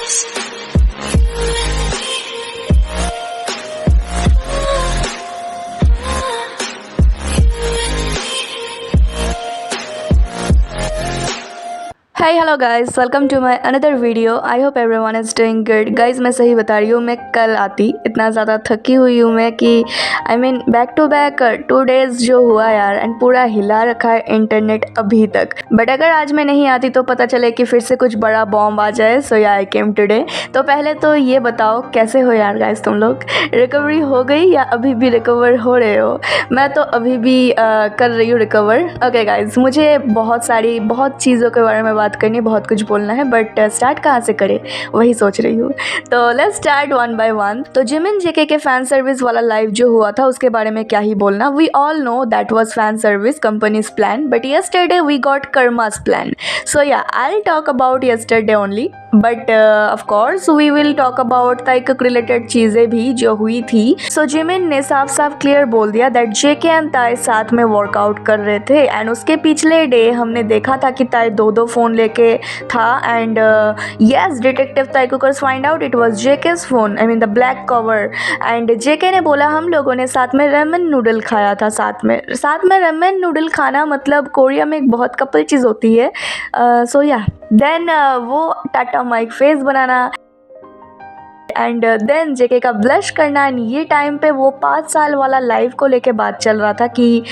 Hi hello guys, welcome to my another video. I hope everyone is doing good. Guys मैं सही बता रही हूँ, मैं कल आती इतना ज़्यादा थकी हुई हूँ मैं कि बैक टू बैक 2 डेज़ जो हुआ यार, एंड पूरा हिला रखा है इंटरनेट अभी तक। बट अगर आज मैं नहीं आती तो पता चले कि फिर से कुछ बड़ा बॉम्ब आ जाए। सो या आई केम टुडे। तो पहले तो ये बताओ कैसे हो यार गाइस, तुम लोग रिकवरी हो गई या अभी भी रिकवर हो रहे हो? मैं तो अभी भी कर रही हूँ रिकवर। ओके गाइस, मुझे बहुत चीज़ों के बारे में बात करनी, बहुत कुछ बोलना है, बट स्टार्ट कहाँ से करें वही सोच रही हूँ। तो let's start one by one. तो जिमिन जेके के फैन सर्विस वाला लाइव जो हुआ था उसके बारे में क्या ही बोलना। We all know that was fan service companies plan, but yesterday we got कर्मा's plan. So yeah, I'll talk about yesterday only, but of course we will talk about Taekook related चीज़ें भी जो हुई थी। सो जिमिन ने साफ साफ clear बोल दिया दैट जेके एंड ताई साथ में वर्कआउट कर रहे थे, एंड उसके पिछले डे हमने देखा था कि ताई दो फ़ोन लेके था, and yes detective Taekookers find out it was JK's phone, the black cover. And JK ने बोला हम लोगों ने साथ में रेमन नूडल खाया था। साथ में रेमन नूडल खाना मतलब कोरिया में एक बहुत कपल चीज़ होती है। सो या देन वो टाटा माइक फेस बनाना, एंड देन जेके का ब्लश करना। एंड ये टाइम पे वो 5 साल वाला लाइव को लेके बात चल रहा था कि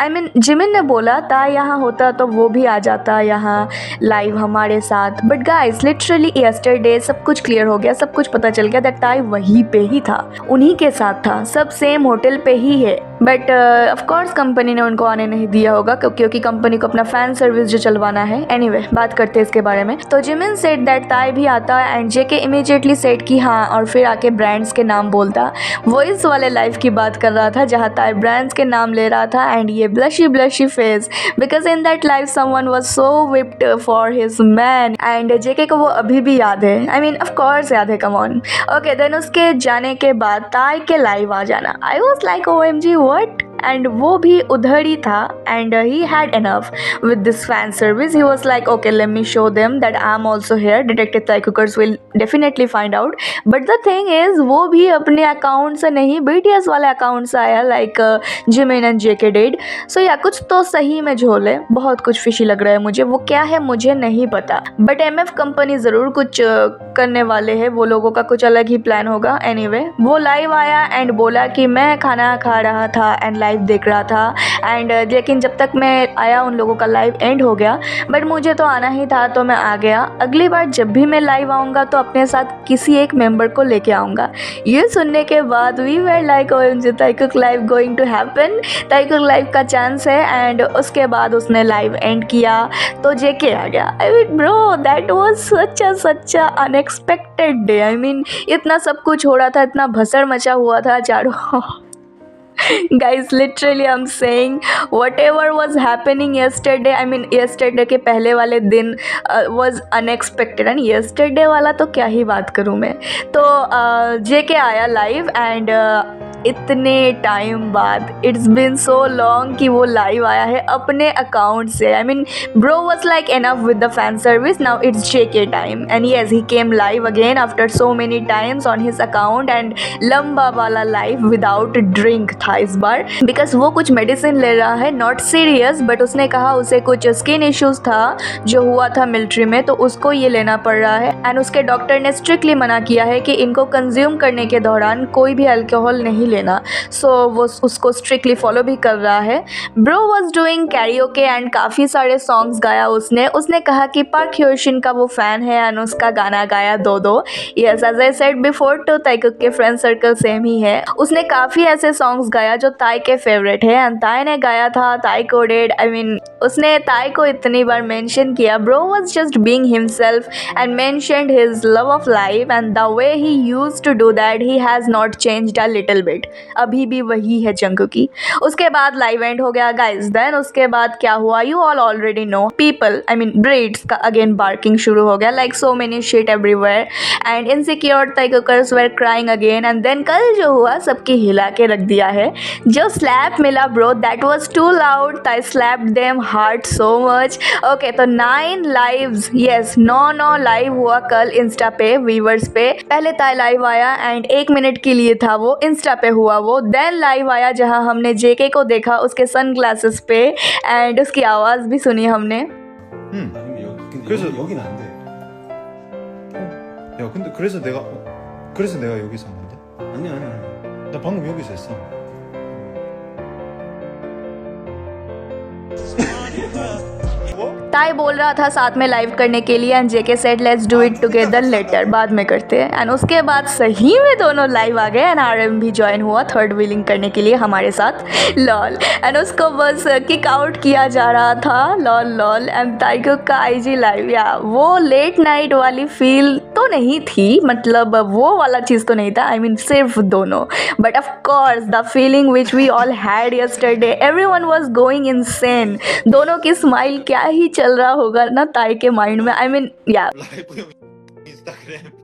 जिमिन ने बोला था यहाँ होता तो वो भी आ जाता यहाँ लाइव हमारे साथ। बट गाइस लिटरली यस्टरडे सब कुछ क्लियर हो गया, सब कुछ पता चल गया दैट ताई वहीं पे ही था, उन्हीं के साथ था, सब सेम होटल पे ही है। बट ऑफ कोर्स कंपनी ने उनको आने नहीं दिया होगा क्योंकि कंपनी को अपना फैन सर्विस जो चलवाना है। एनीवे बात करते हैं इसके बारे में। तो जिमिन सेड दैट ताई भी आता, एंड जेके इमीडिएटली सेड कि हाँ, और फिर आके ब्रांड्स के नाम बोलता। वो इस वाले लाइव की बात कर रहा था जहाँ ताई ब्रांड्स के नाम ले रहा था, एंड ये blushy face because in that life someone was so whipped for his man, and जेके को वो अभी भी याद है। of course याद है, come on। Okay, then उसके जाने के बाद ताई के लाइव आ जाना, I was like OMG what? And वो भी उधर ही था, and he had enough with this fan service. He was like okay let me show them that I am also here, detective Taekookers will definitely find out. But the thing is वो भी अपने account से नहीं, BTS वाले account से आया, like Jimin and JK did. So ya कुछ तो सही में झोल है, बहुत कुछ फिशी लग रहा है मुझे। वो क्या है मुझे नहीं पता, बट एमएफ कंपनी ज़रूर कुछ करने वाले हैं, वो लोगों का कुछ अलग ही प्लान होगा। एनीवे वो लाइव आया एंड बोला कि मैं खाना खा रहा था एंड लाइव देख रहा था, एंड लेकिन जब तक मैं आया उन लोगों का लाइव एंड हो गया, बट मुझे तो आना ही था तो मैं आ गया। अगली बार जब भी मैं लाइव आऊँगा तो अपने साथ किसी एक मेंबर को लेके आऊँगा। ये सुनने के बाद we were like OMG Taekook live going to happen, Taekook live का चांस है। एंड उसके बाद उसने लाइव एंड किया तो जेके आ गया। Bro that was such a unexpected day. इतना सब कुछ हो रहा था, इतना भसड़ मचा हुआ था चारों Guys, literally I'm saying whatever was happening yesterday, yesterday के पहले वाले दिन was unexpected, and yesterday वाला तो क्या ही बात करूँ मैं। तो जेके आया लाइव, एंड इतने टाइम बाद, इट्स बिन सो लॉन्ग कि वो लाइव आया है अपने अकाउंट से। Bro was like enough with the fan service, now it's JK time, and yes he came live again after so many times on his account, and लंबा वाला live without drink था इस बार, because वो कुछ medicine ले रहा है, not serious, but उसने कहा उसे कुछ स्किन इश्यूज था जो हुआ था मिलिट्री में, तो उसको ये लेना पड़ रहा है। एंड उसके डॉक्टर ने स्ट्रिक्टली मना किया है कि इनको कंज्यूम करने के दौरान कोई भी अल्कोहल नहीं लेना। सो वो उसको स्ट्रिक्टली फॉलो भी कर रहा है। Bro was doing karaoke and काफ़ी सारे सॉन्ग्स गाया उसने कहा कि पार्क ह्योशिन का वो फ़ैन है, एंड उसका गाना गाया दो। Yes, as I said before, तो ताइकुक के फ्रेंड सर्कल सेम ही है। उसने काफ़ी ऐसे सॉन्ग्स गाया जो ताई के फेवरेट है, एंड ताई ने गाया था ताई कोडेड। उसने ताई को इतनी बार मेंशन किया। Bro was just being himself and mentioned his love of life, and the way he used to do that he has not changed a little bit. Favourite अभी भी वही है जंगकी। उसके बाद लाइव एंड हो गया गाइस। देन उसके बाद क्या हुआ, you all already know, people I mean breeds का अगेन बार्किंग शुरू हो गया, like so many shit everywhere and insecure tigers were crying again. And then कल जो हुआ सबकी हिला के रख दिया है। जो स्लैप मिला bro, that was too loud, I slapped them hard so much. Okay, तो 9 लाइव्स, यस 9 लाइव हुआ कल इंस्टा पे व्यूवर्स पे। पहले ताई लाइव आया एंड 1 मिनट के लिए था वो, इंस्टा पे हुआ वो। देन लाइव आया जहां हमने जेके को देखा उसके सनग्लासेस पे एंड उसकी आवाज़ भी सुनी हमने। 그래서 여긴 안 돼. 야, 근데 그래서 내가 여기서 한 건데? 아니야. 나 방금 여기서 했어. ताई बोल रहा था साथ में लाइव करने के लिए and JK said let's do it together later, बाद में करते हैं। एंड उसके बाद सही में दोनों लाइव आ गए एंड आरएम भी ज्वाइन हुआ थर्ड व्हीलिंग करने के लिए हमारे साथ, लॉल। एंड उसको बस किक आउट किया जा रहा था, लॉल लॉल। एंड ताइकुक का आईजी लाइव, या वो लेट नाइट वाली फील तो नहीं थी, मतलब वो वाला चीज़ तो नहीं था, आई मीन सिर्फ दोनों, but of course the feeling which we all had yesterday, everyone was going insane. दोनों की स्माइल क्या ही चल रहा होगा ना ताई के माइंड में, आई मीन या 인스타그램.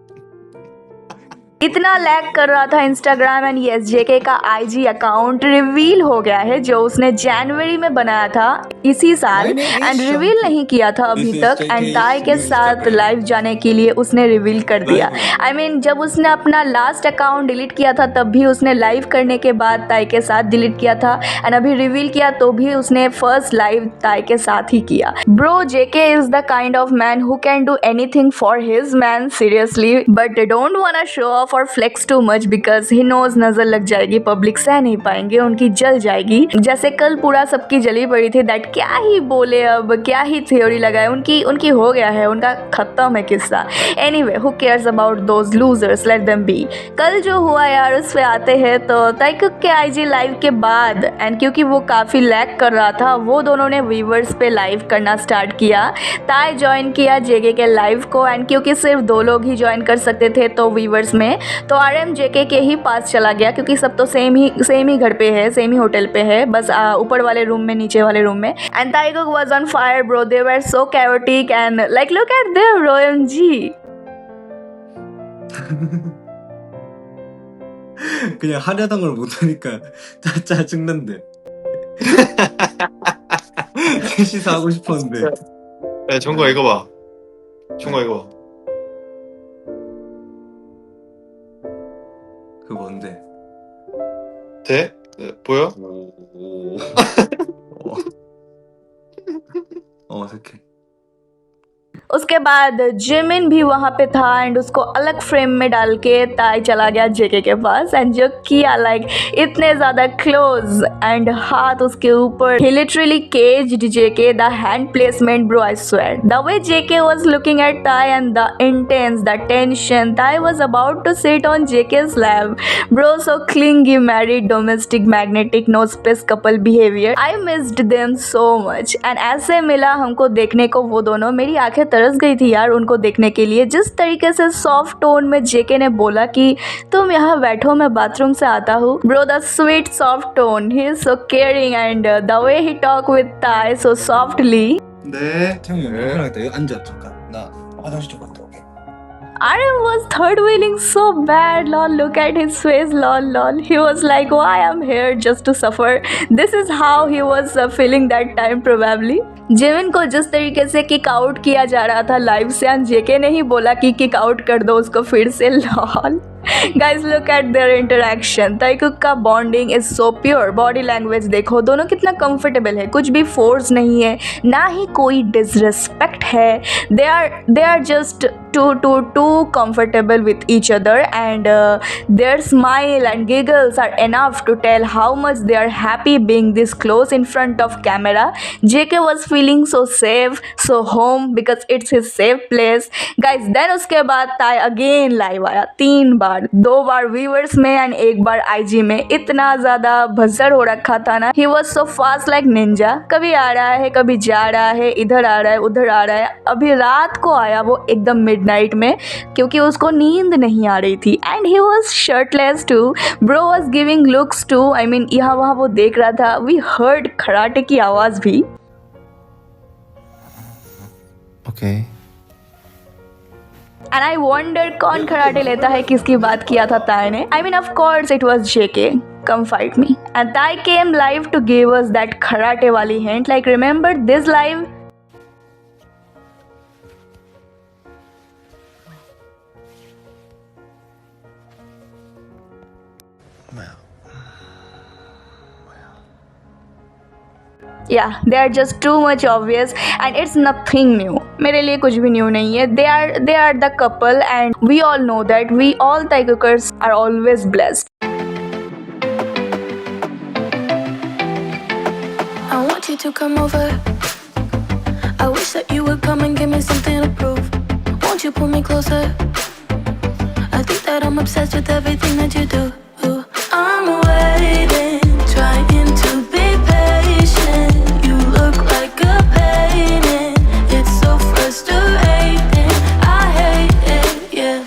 इतना लैग कर रहा था इंस्टाग्राम। एंड यस, जेके का आईजी अकाउंट रिवील हो गया है जो उसने जनवरी में बनाया था इसी साल एंड रिवील नहीं किया था अभी तक। एंड ताई के साथ लाइव जाने के लिए उसने रिवील कर दिया। आई मीन जब उसने अपना लास्ट अकाउंट डिलीट किया था तब भी उसने लाइव करने के बाद ताई के साथ डिलीट किया था एंड अभी रिवील किया तो भी उसने फर्स्ट लाइव ताई के साथ ही किया। Bro, JK is the kind of man who can do anything for his man seriously, but don't want to show off और flex too much because he knows नजर लग जाएगी, पब्लिक सह नहीं पाएंगे, उनकी जल जाएगी। जैसे कल पूरा सबकी जली पड़ी थी दैट क्या ही बोले, अब क्या ही थ्योरी लगाए, उनकी हो गया है, उनका खत्म है किस्सा। Anyway, who cares about those losers, let them be. कल जो हुआ यार उस पे आते हैं। तो ताइकुक के आईजी लाइव के बाद एंड क्योंकि वो काफ़ी लैग कर रहा था, वो दोनों ने व्यूवर्स पे लाइव करना स्टार्ट किया। ताई ज्वाइन किया जेके के लाइव को एंड क्योंकि सिर्फ 2 लोग ही ज्वाइन कर सकते थे तो व्यूवर्स में, तो आरएम जेके के ही पास चला गया क्योंकि सब तो सेम ही घर पे है, सेम ही होटल पे है, बस ऊपर वाले रूम में, नीचे वाले रूम में। And Taekook was on fire bro, they were so chaotic and like look at them bro, MG. 그냥 하려던 걸 못하니까 짜증난데. 셋이서 하고 싶었는데. 야, 정거 읽어봐. 정거 읽어봐. 그 뭔데? 돼? 보여? 오. 어색해. उसके बाद जिमिन भी वहाँ पे था एंड उसको अलग फ्रेम में डाल के ताई चला गया जेके के पास एंड जो किया लाइक इतने ज़्यादा क्लोज एंड हाथ उसके ऊपर, he literally caged JK, the hand placement bro, I swear the way JK was looking at ताई and the intense, the tension, ताई was about to sit on जेके's lap bro, so clingy, married, domestic, magnetic, no space couple behavior, I missed them so much। and ऐसे मिला हमको देखने को वो दोनों, मेरी आंखें तरस गई थी यार उनको देखने के लिए। जिस तरीके से सॉफ्ट टोन में जेके ने बोला कि तुम यहाँ बैठो मैं बाथरूम से आता हूँ bro, the sweet soft tone, he is so caring and the way he talk with ताई सो softly. 네. 태용이 편하겠다. 여기 앉아 잠깐. 나 화장실 좀 갔다 올게. Arem was third wheeling so bad, lol, look at his face, lol lol, he was like why I'm here just to suffer, this is how he was feeling that time probably। Jimin को जिस तरीके से kick out किया जा रहा था live से, जेके ने ही बोला कि किक आउट कर दो उसको फिर से, lol. Guys look at their interaction, Taekook का bonding is so pure. Body language देखो, दोनों कितना कंफर्टेबल है, कुछ भी फोर्स नहीं है, ना ही कोई डिसरिस्पेक्ट है, they are just too comfortable with each other and their smile and giggles are enough to tell how much they are happy being this close in front of camera। JK was feeling so safe, so home because it's his safe place guys। then उसके बाद ताई again live आया 3 बार दो बार viewers में and एक बार IG में। इतना ज़्यादा भसड़ हो रखा था ना, he was so fast like Ninja. कभी आ रहा है, कभी जा रहा है, इधर आ रहा है, उधर आ रहा है। अभी रात को आया वो एकदम मिडनाइट में, क्योंकि उसको नींद नहीं आ रही थी and he was shirtless too. Bro was giving looks too, I mean यहाँ वहाँ वो देख रहा था। वी हर्ड खराटे की आवाज़ भी। Okay. एंड आई वंडर कौन खराटे लेता है, किसकी बात किया था ताई ने। I mean of course it was JK, come fight me. And Tai came live to give us that karate wali hint, like remember this live? Yeah, they are just too much obvious and it's nothing new. मेरे लिए कुछ भी new नहीं है. They are the couple and we all know that we all Thai cookers are always blessed. I want you to come over. I wish that you would come and give me something to prove. Won't you pull me closer? I think that I'm obsessed with everything that you do. I'm waiting, trying to be patient. You look like a painting. It's so frustrating. I hate it, yeah.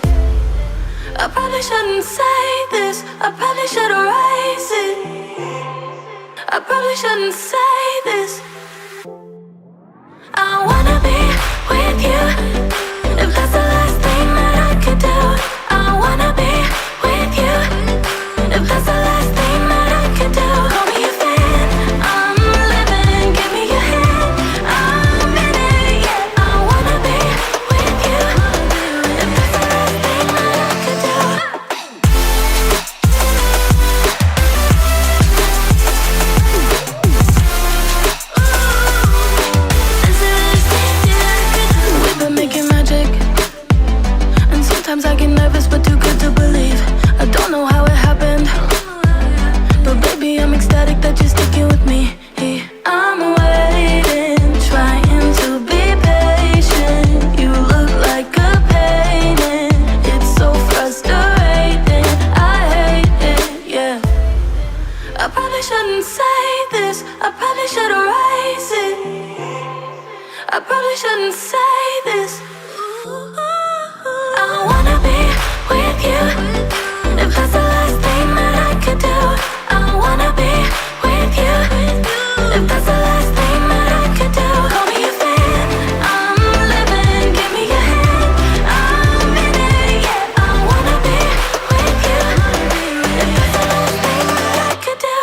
I probably shouldn't say this. I probably should erase it. I probably shouldn't say this. I wanna be with you. If that's the last thing that I could do. I wanna be with you. If that's the last thing that I could do. Call me a fan. I'm living. Give me your hand. I'm in it, yeah. I wanna be with you. If that's the last thing that I could do. We've been making magic, and sometimes I get nervous but too good to believe. I don't know how it happened, but baby I'm ecstatic that you're sticking with me. I'm waiting, trying to be patient. You look like a painting. It's so frustrating. I hate it, yeah. I probably shouldn't say this. I probably should erase it. I probably shouldn't say this. I wanna be with you. If that's the last thing that I could do. I wanna be with you. If that's the last thing that I could do. Call me a fan. I'm living. Give me your hand. I'm in it, yeah. I wanna be with you. If that's the last thing that I could do.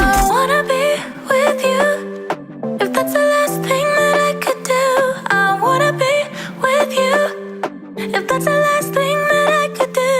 I wanna be with you. If that's the last thing that I could do. I wanna be with you. If that's the last thing that I could do.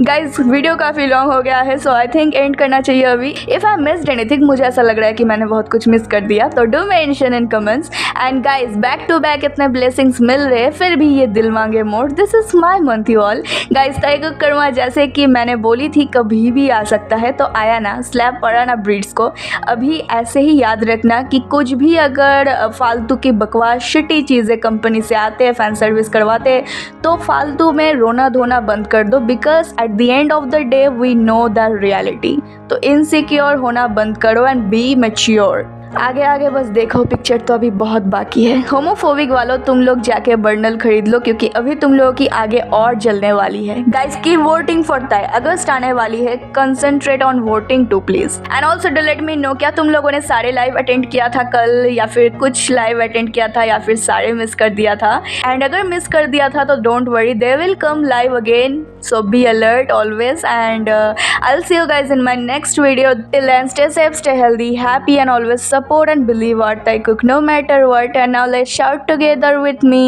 Guys video काफ़ी long हो गया है, सो I think and करना चाहिए अभी। If I missed anything, मुझे ऐसा लग रहा है कि मैंने बहुत कुछ मिस कर दिया, तो do mention in comments. And guys back to back इतने ब्लेसिंग्स मिल रहे, फिर भी ये दिल मांगे more. This is my month you all. Guys Taekook कर्मा जैसे कि मैंने बोली थी कभी भी आ सकता है, तो आया ना, स्लैप पड़ा ना ब्रीड्स को। अभी ऐसे ही याद रखना कि कुछ भी अगर फालतू की बकवास शिटी चीज़ें कंपनी से आते हैं, फैन सर्विस करवाते हैं, तो फालतू में रोना धोना बंद कर दो, because at the end of the day we know the reality. तो इनसिक्योर होना बंद करो एंड बी मैच्योर। आगे आगे बस देखो, पिक्चर तो अभी बहुत बाकी है। होमोफोबिक वालों, तुम लोग जाके बर्नल खरीद लो, क्योंकि अभी तुम लोगों की आगे और जलने वाली है। गाइस कीप वोटिंग फॉर ताई, अगस्त आने वाली है, concentrate on voting too please. And also do let me know, क्या तुम लोगों ने सारे लाइव अटेंड किया था कल, या फिर कुछ लाइव अटेंड किया था, या फिर सारे मिस कर दिया था? एंड अगर मिस कर दिया था तो don't worry, they will come live again, so be alert always, and I'll see you guys in my next video. Till then, stay safe, stay healthy, happy, and always support and believe our Thai cook no matter what. And now let's shout together with me,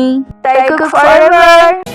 Thai cook forever.